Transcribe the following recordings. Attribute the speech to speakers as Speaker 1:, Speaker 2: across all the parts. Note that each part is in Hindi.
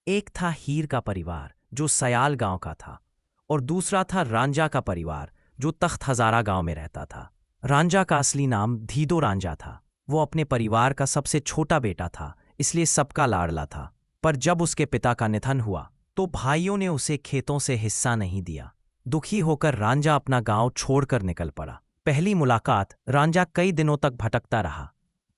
Speaker 1: एक था हीर का परिवार जो सयाल गांव का था और दूसरा था रांझा का परिवार जो तख्त हजारा गांव में रहता था। रांझा का असली नाम धीदो रांझा था। वो अपने परिवार का सबसे छोटा बेटा था, इसलिए सबका लाडला था। पर जब उसके पिता का निधन हुआ तो भाइयों ने उसे खेतों से हिस्सा नहीं दिया। दुखी होकर रांझा अपना गांव छोड़कर निकल पड़ा। पहली मुलाकात, रांझा कई दिनों तक भटकता रहा।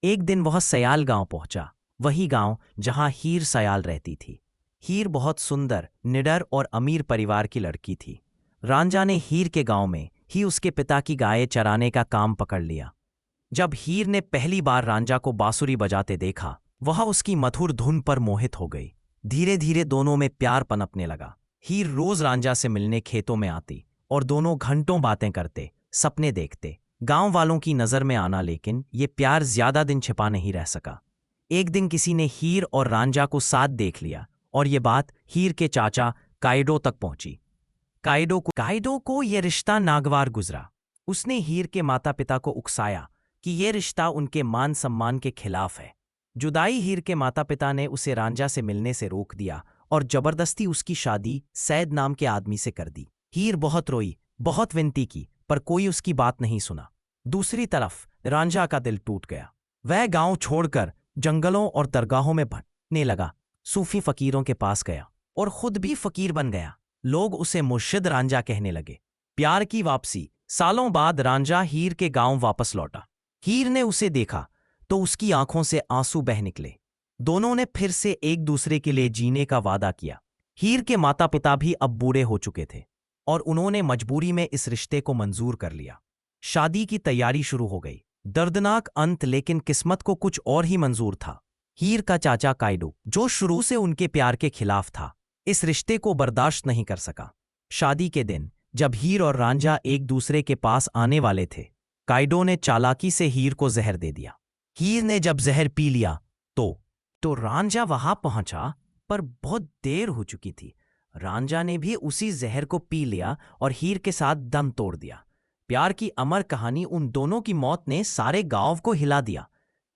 Speaker 1: एक दिन वह सयाल गांव पहुंचा, वही गांव जहां हीर सयाल रहती थी। हीर बहुत सुंदर, निडर और अमीर परिवार की लड़की थी। रांझा ने हीर के गांव में ही उसके पिता की गायें चराने का काम पकड़ लिया। जब हीर ने पहली बार रांझा को बांसुरी बजाते देखा, वह उसकी मधुर धुन पर मोहित हो गई। धीरे धीरे दोनों में प्यार पनपने लगा। हीर रोज रांझा से मिलने खेतों में आती और दोनों घंटों बातें करते, सपने देखते। गांव वालों की नजर में आना, लेकिन ये प्यार ज्यादा दिन छिपा नहीं रह सका। एक दिन किसी ने हीर और रांझा को साथ देख लिया और ये बात हीर के चाचा काइडो तक पहुंची। काइडो को यह रिश्ता नागवार गुजरा। उसने हीर के माता पिता को उकसाया कि यह रिश्ता उनके मान सम्मान के खिलाफ है। जुदाई हीर के माता पिता ने उसे रांझा से मिलने से रोक दिया और जबरदस्ती उसकी शादी सैद नाम के आदमी से कर दी। हीर बहुत रोई, बहुत विनती की, पर कोई उसकी बात नहीं सुना। दूसरी तरफ रांझा का दिल टूट गया। वह गांव छोड़कर जंगलों और दरगाहों में भटकने लगा। सूफी फकीरों के पास गया और खुद भी फकीर बन गया। लोग उसे मुर्शिद रांझा कहने लगे। प्यार की वापसी। सालों बाद रांझा हीर के गांव वापस लौटा। हीर ने उसे देखा तो उसकी आंखों से आंसू बह निकले। दोनों ने फिर से एक दूसरे के लिए जीने का वादा किया। हीर के माता पिता भी अब बूढ़े हो चुके थे और उन्होंने मजबूरी में इस रिश्ते को मंजूर कर लिया। शादी की तैयारी शुरू हो गई। दर्दनाक अंत, लेकिन किस्मत को कुछ और ही मंजूर था। हीर का चाचा काइडो, जो शुरू से उनके प्यार के खिलाफ था, इस रिश्ते को बर्दाश्त नहीं कर सका। शादी के दिन जब हीर और रांझा एक दूसरे के पास आने वाले थे, काइडो ने चालाकी से हीर को जहर दे दिया। हीर ने जब जहर पी लिया तो रांझा वहां पहुंचा, पर बहुत देर हो चुकी थी। रांझा ने भी उसी जहर को पी लिया और हीर के साथ दम तोड़ दिया। प्यार की अमर कहानी, उन दोनों की मौत ने सारे गांव को हिला दिया।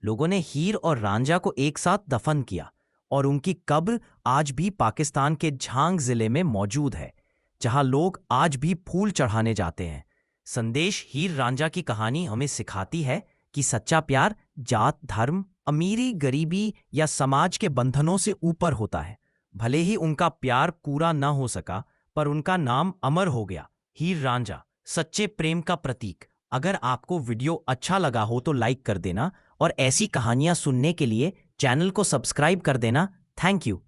Speaker 1: लोगों ने हीर और रांझा को एक साथ दफन किया और उनकी कब्र आज भी पाकिस्तान के झांग जिले में मौजूद है, जहां लोग आज भी फूल चढ़ाने जाते हैं। संदेश: हीर रांझा की कहानी हमें सिखाती है कि सच्चा प्यार जात, धर्म, अमीरी, गरीबी या समाज के बंधनों से ऊपर होता है। भले ही उनका प्यार पूरा न हो सका, पर उनका नाम अमर हो गया। हीर रांझा, सच्चे प्रेम का प्रतीक। अगर आपको वीडियो अच्छा लगा हो तो लाइक कर देना और ऐसी कहानियां सुनने के लिए चैनल को सब्सक्राइब कर देना। Thank you.